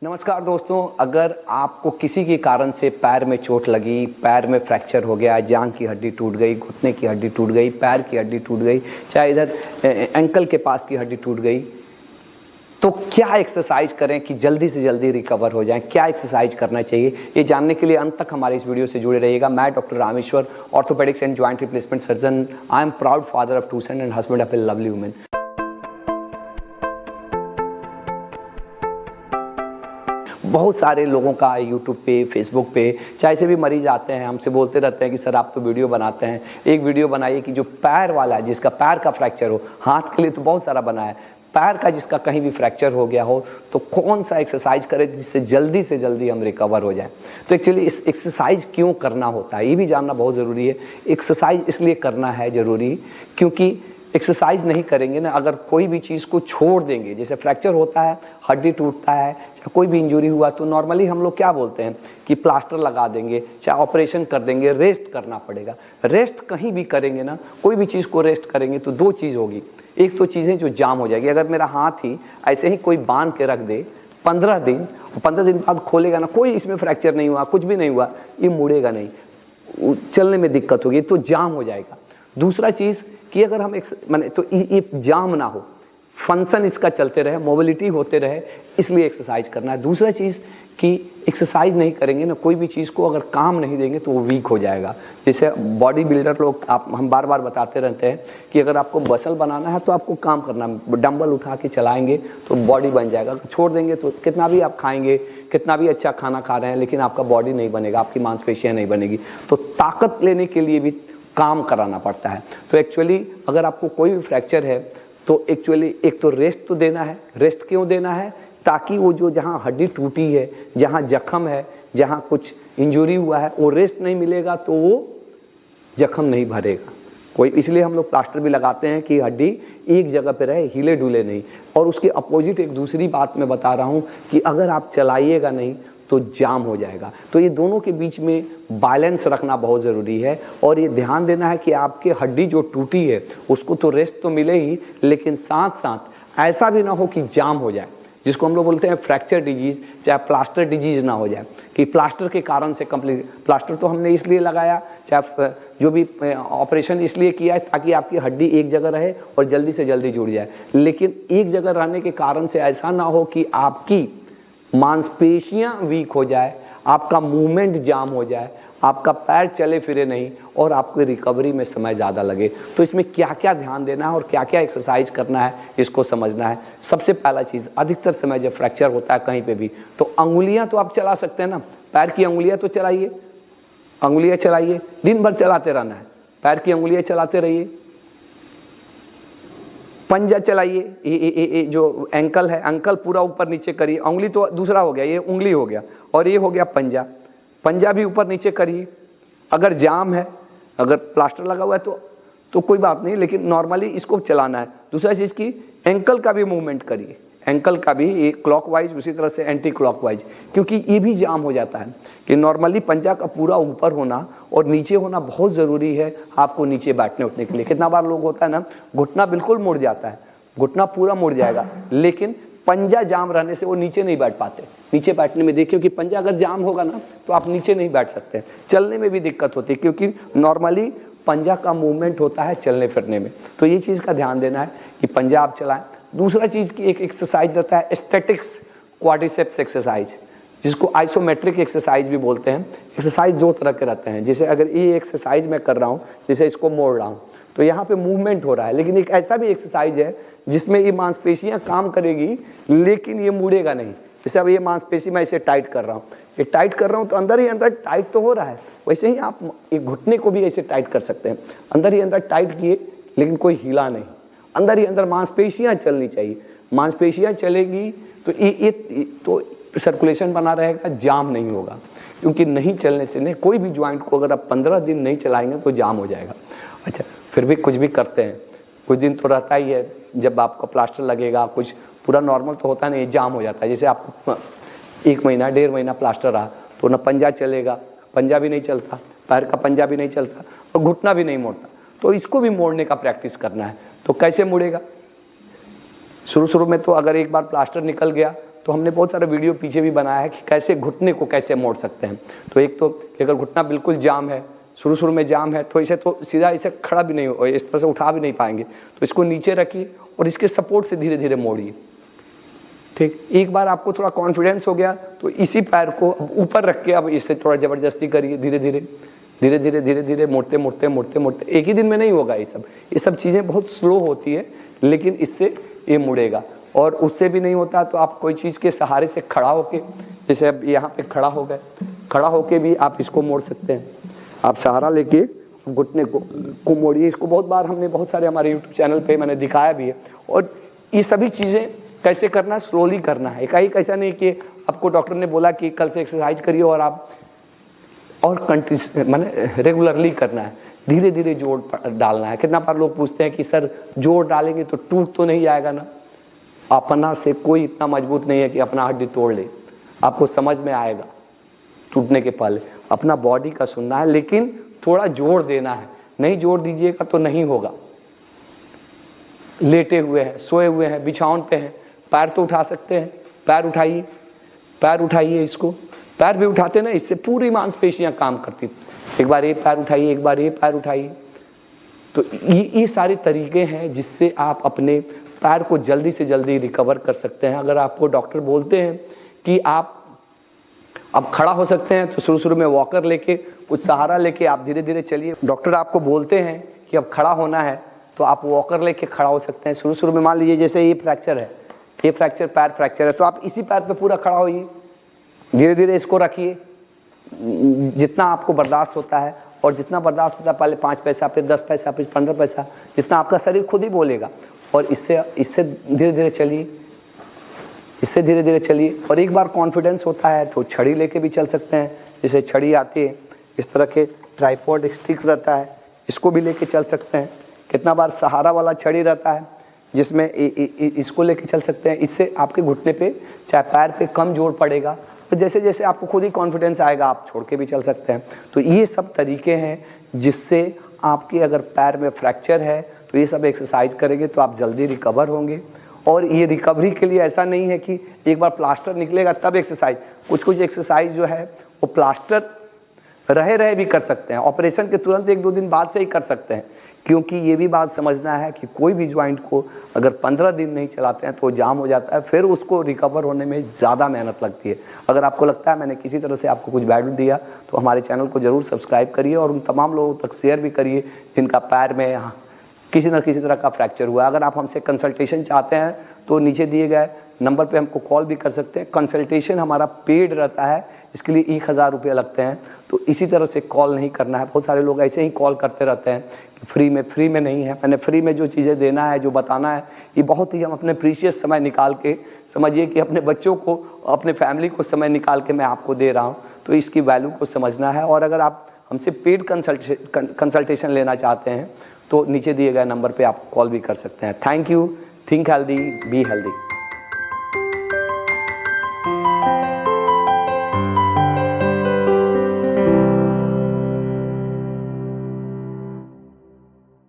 नमस्कार दोस्तों, अगर आपको किसी के कारण से पैर में चोट लगी, पैर में फ्रैक्चर हो गया, जांघ की हड्डी टूट गई, घुटने की हड्डी टूट गई, पैर की हड्डी टूट गई, चाहे इधर एंकल के पास की हड्डी टूट गई, तो क्या एक्सरसाइज करें कि जल्दी से जल्दी रिकवर हो जाएं? क्या एक्सरसाइज करना चाहिए, ये जानने के लिए अंत तक हमारे इस वीडियो से जुड़े रहिएगा। मैं doctor Rameshwar, orthopaedics and joint replacement surgeon. I am proud father of 2 sons and husband of a lovely woman. बहुत सारे लोगों का यूट्यूब पे, फेसबुक पे, चाहे से भी मरीज आते हैं, हमसे बोलते रहते हैं कि सर आप तो वीडियो बनाते हैं, एक वीडियो बनाइए कि जो पैर वाला है, जिसका पैर का फ्रैक्चर हो, हाथ के लिए तो बहुत सारा बना है, पैर का जिसका कहीं भी फ्रैक्चर हो गया हो, तो कौन सा एक्सरसाइज करें जिससे जल्दी से जल्दी हम रिकवर हो जाएं। तो एक्चुअली इस एक्सरसाइज क्यों करना होता है ये भी जानना बहुत ज़रूरी है। एक्सरसाइज इसलिए करना है ज़रूरी क्योंकि एक्सरसाइज नहीं करेंगे ना, अगर कोई भी चीज़ को छोड़ देंगे, जैसे फ्रैक्चर होता है, हड्डी टूटता है, चाहे कोई भी इंजरी हुआ, तो नॉर्मली हम लोग क्या बोलते हैं कि प्लास्टर लगा देंगे, चाहे ऑपरेशन कर देंगे, रेस्ट करना पड़ेगा। रेस्ट कहीं भी करेंगे ना, कोई भी चीज़ को रेस्ट करेंगे तो दो चीज़ होगी। एक तो चीज़ें जो जाम हो जाएगी, अगर मेरा हाथ ही ऐसे ही कोई बांध के रख दे 15 दिन, 15 दिन बाद खोलेगा ना, कोई इसमें फ्रैक्चर नहीं हुआ, कुछ भी नहीं हुआ, ये मुड़ेगा नहीं, चलने में दिक्कत होगी, तो जाम हो जाएगा। दूसरा चीज़ कि अगर हम माने तो ये जाम ना हो, फंक्शन इसका चलते रहे, मोबिलिटी होते रहे, इसलिए एक्सरसाइज करना है। दूसरा चीज़ कि एक्सरसाइज नहीं करेंगे ना, कोई भी चीज़ को अगर काम नहीं देंगे तो वो वीक हो जाएगा। जैसे बॉडी बिल्डर लोग, हम बार बार बताते रहते हैं कि अगर आपको मसल बनाना है तो आपको काम करना है, डंबल उठा के चलाएंगे तो बॉडी बन जाएगा। छोड़ देंगे तो कितना भी आप खाएंगे, कितना भी अच्छा खाना खा रहे हैं, लेकिन आपका बॉडी नहीं बनेगा, आपकी मांसपेशियाँ नहीं बनेगी। तो ताकत लेने के लिए भी काम कराना पड़ता है। तो एक्चुअली अगर आपको कोई भी फ्रैक्चर है तो एक्चुअली एक तो रेस्ट तो देना है। रेस्ट क्यों देना है? ताकि वो जो जहाँ हड्डी टूटी है, जहाँ जख्म है, जहाँ कुछ इंजरी हुआ है, वो रेस्ट नहीं मिलेगा तो वो जख्म नहीं भरेगा कोई। इसलिए हम लोग प्लास्टर भी लगाते हैं कि हड्डी एक जगह पे रहे, हिले डुले नहीं। और उसके अपोजिट एक दूसरी बात मैं बता रहा हूँ कि अगर आप चलाइएगा नहीं तो जाम हो जाएगा। तो ये दोनों के बीच में बैलेंस रखना बहुत ज़रूरी है। और ये ध्यान देना है कि आपके हड्डी जो टूटी है उसको तो रेस्ट तो मिले ही, लेकिन साथ साथ ऐसा भी ना हो कि जाम हो जाए, जिसको हम लोग बोलते हैं फ्रैक्चर डिजीज, चाहे प्लास्टर डिजीज ना हो जाए कि प्लास्टर के कारण से कंप्लीट। प्लास्टर तो हमने इसलिए लगाया, चाहे जो भी ऑपरेशन इसलिए किया है ताकि आपकी हड्डी एक जगह रहे और जल्दी से जल्दी जुड़ जाए। लेकिन एक जगह रहने के कारण से ऐसा ना हो कि आपकी मांसपेशियां वीक हो जाए, आपका मूवमेंट जाम हो जाए, आपका पैर चले फिरे नहीं और आपकी रिकवरी में समय ज़्यादा लगे। तो इसमें क्या क्या ध्यान देना है और क्या क्या एक्सरसाइज करना है, इसको समझना है। सबसे पहला चीज़, अधिकतर समय जब फ्रैक्चर होता है कहीं पे भी, तो अंगुलियां तो आप चला सकते हैं ना, पैर की अंगुलियां तो चलाइए, अंगुलियां चलाइए, दिन भर चलाते रहना है, पैर की अंगुलियां चलाते रहिए। पंजा चलाइए, ये जो एंकल है, एंकल पूरा ऊपर नीचे करिए, उंगली तो दूसरा हो गया, ये उंगली हो गया, और ये हो गया पंजा, पंजा भी ऊपर नीचे करिए। अगर जाम है, अगर प्लास्टर लगा हुआ है तो कोई बात नहीं, लेकिन नॉर्मली इसको चलाना है। दूसरा चीज़ की एंकल का भी मूवमेंट करिए, एंकल का भी क्लॉकवाइज, उसी तरह से एंटी क्लॉकवाइज, क्योंकि ये भी जाम हो जाता है कि नॉर्मली पंजा का पूरा ऊपर होना और नीचे होना बहुत ज़रूरी है आपको नीचे बैठने उठने के लिए। कितना बार लोग होता है ना, घुटना बिल्कुल मुड़ जाता है, घुटना पूरा मुड़ जाएगा, लेकिन पंजा जाम रहने से वो नीचे नहीं बैठ पाते। नीचे बैठने में देखिए कि पंजा अगर जाम होगा ना तो आप नीचे नहीं बैठ सकते, चलने में भी दिक्कत होती है, क्योंकि नॉर्मली पंजा का मूवमेंट होता है चलने फिरने में। तो ये चीज़ का ध्यान देना है कि पंजा आप चलाएं। दूसरा चीज़ की एक एक्सरसाइज रहता है स्टैटिक्स क्वाड्रिसेप्स एक्सरसाइज, जिसको आइसोमेट्रिक एक्सरसाइज भी बोलते हैं। एक्सरसाइज दो तरह के रहते हैं। जैसे अगर ये एक्सरसाइज मैं कर रहा हूँ, जैसे इसको मोड़ रहा हूँ तो यहाँ पे मूवमेंट हो रहा है, लेकिन एक ऐसा भी एक्सरसाइज है जिसमें ये मांसपेशियाँ काम करेगी लेकिन ये मुड़ेगा नहीं। जैसे अब ये मांसपेशी मैं इसे टाइट कर रहा हूँ, ये टाइट कर रहा हूँ तो अंदर ही अंदर टाइट तो हो रहा है, वैसे ही आप एक घुटने को भी ऐसे टाइट कर सकते हैं। अंदर ही अंदर टाइट किए लेकिन कोई हिला नहीं, अंदर ही अंदर मांसपेशियाँ चलनी चाहिए। मांसपेशियाँ चलेगी तो ये तो सर्कुलेशन बना रहेगा, जाम नहीं होगा। क्योंकि नहीं चलने से नहीं, कोई भी ज्वाइंट को अगर आप 15 दिन नहीं चलाएंगे तो जाम हो जाएगा। अच्छा, फिर भी कुछ भी करते हैं, कुछ दिन तो रहता ही है, जब आपका प्लास्टर लगेगा कुछ पूरा नॉर्मल तो होता नहीं, जाम हो जाता है। जैसे आपको 1 महीना 1.5 महीना प्लास्टर रहा तो ना पंजा चलेगा, पंजा भी नहीं चलता, पैर का पंजा भी नहीं चलता और घुटना भी नहीं मोड़ता। तो इसको भी मोड़ने का प्रैक्टिस करना है। तो कैसे मुड़ेगा? शुरू में तो अगर एक बार प्लास्टर निकल गया तो हमने बहुत सारा वीडियो पीछे भी बनाया है कि कैसे घुटने को कैसे मोड़ सकते हैं। तो एक तो अगर घुटना बिल्कुल जाम है, शुरू में जाम है, तो इसे तो सीधा इसे खड़ा भी नहीं हो, इस तरह से उठा भी नहीं पाएंगे, तो इसको नीचे रखिए और इसके सपोर्ट से धीरे धीरे मोड़िए। ठीक, एक बार आपको थोड़ा कॉन्फिडेंस हो गया तो इसी पैर को ऊपर रख के अब इससे थोड़ा जबरदस्ती करिए, धीरे धीरे धीरे धीरे धीरे धीरे मोड़ते मोड़ते मोड़ते मोड़ते। एक ही दिन में नहीं होगा ये सब चीज़ें बहुत स्लो होती है, लेकिन इससे ये मुड़ेगा। और उससे भी नहीं होता तो आप कोई चीज़ के सहारे से खड़ा होके, जैसे अब यहाँ पे खड़ा हो गए, खड़ा होके भी आप इसको मोड़ सकते हैं। आप सहारा लेके घुटने को मोड़िए। इसको बहुत बार हमने बहुत सारे हमारे यूट्यूब चैनल पे मैंने दिखाया भी है। और ये सभी चीज़ें कैसे करना है, स्लोली करना है। एकाएक ऐसा नहीं कि आपको डॉक्टर ने बोला कि कल से एक्सरसाइज करिए और आप और माने रेगुलरली करना है, धीरे धीरे जोड़ डालना है। कितना बार लोग पूछते हैं कि सर जोड़ डालेंगे तो टूट तो नहीं जाएगा ना? अपना से कोई इतना मजबूत नहीं है कि अपना हड्डी तोड़ ले, आपको समझ में आएगा टूटने के पहले। अपना बॉडी का सुनना है, लेकिन थोड़ा जोड़ देना है। नहीं जोड़ दीजिएगा तो नहीं होगा। लेटे हुए हैं, सोए हुए हैं, बिछावन पे हैं, पैर तो उठा सकते हैं, पैर उठाइए, पैर उठाइए। इसको पैर भी उठाते ना, इससे पूरी मांसपेशियां काम करती। एक बार ये पैर उठाइए, एक बार ये पैर उठाइए। तो ये सारे तरीके हैं जिससे आप अपने पैर को जल्दी से जल्दी रिकवर कर सकते हैं। अगर आपको डॉक्टर बोलते हैं कि आप अब खड़ा हो सकते हैं, तो शुरू में वॉकर लेके कुछ सहारा लेके आप धीरे धीरे चलिए। डॉक्टर आपको बोलते हैं कि अब खड़ा होना है, तो आप वॉकर लेके खड़ा हो सकते हैं। शुरू में मान लीजिए जैसे ये फ्रैक्चर है, ये फ्रैक्चर पैर फ्रैक्चर है, तो आप इसी पैर पे पूरा खड़ा होइए, धीरे धीरे इसको रखिए जितना आपको बर्दाश्त होता है। और जितना बर्दाश्त होता है, पहले 5 पैसा, फिर 10 पैसा, फिर 15 पैसा, जितना आपका शरीर खुद ही बोलेगा। और इससे धीरे धीरे चलिए, इससे धीरे धीरे चलिए। और एक बार कॉन्फिडेंस होता है तो छड़ी लेके भी चल सकते हैं। जैसे छड़ी आती है, इस तरह के ट्राइपॉड स्टिक रहता है, इसको भी लेके चल सकते हैं। कितना बार सहारा वाला छड़ी रहता है जिसमें इसको लेके चल सकते हैं। इससे आपके घुटने पे चाहे पैर पे कम जोर पड़ेगा। तो जैसे जैसे आपको खुद ही कॉन्फिडेंस आएगा, आप छोड़ के भी चल सकते हैं। तो ये सब तरीके हैं जिससे आपके अगर पैर में फ्रैक्चर है तो ये सब एक्सरसाइज करेंगे तो आप जल्दी रिकवर होंगे। और ये रिकवरी के लिए ऐसा नहीं है कि एक बार प्लास्टर निकलेगा तब एक्सरसाइज। कुछ एक्सरसाइज जो है वो प्लास्टर रहे भी कर सकते हैं, ऑपरेशन के तुरंत 1-2 दिन बाद से ही कर सकते हैं। क्योंकि ये भी बात समझना है कि कोई भी ज्वाइंट को अगर 15 दिन नहीं चलाते हैं तो जाम हो जाता है, फिर उसको रिकवर होने में ज़्यादा मेहनत लगती है। अगर आपको लगता है मैंने किसी तरह से आपको कुछ वैल्यू दिया तो हमारे चैनल को ज़रूर सब्सक्राइब करिए और उन तमाम लोगों तक शेयर भी करिए जिनका पैर में किसी न किसी तरह का फ्रैक्चर हुआ। अगर आप हमसे कंसल्टेशन चाहते हैं तो नीचे दिए गए नंबर पे हमको कॉल भी कर सकते हैं। कंसल्टेशन हमारा पेड रहता है, इसके लिए 1000 रुपये लगते हैं। तो इसी तरह से कॉल नहीं करना है। बहुत सारे लोग ऐसे ही कॉल करते रहते हैं कि फ्री में नहीं है। मैंने फ्री में जो चीज़ें देना है, जो बताना है, ये बहुत ही हम अपने प्रीशियस समय निकाल के, समझिए कि अपने बच्चों को, अपने फैमिली को समय निकाल के मैं आपको दे रहा हूँ। तो इसकी वैल्यू को समझना है। और अगर आप हमसे पेड कंसल्टेशन लेना चाहते हैं तो नीचे दिए गए नंबर पे आप कॉल भी कर सकते हैं। Thank you. Think healthy, be healthy.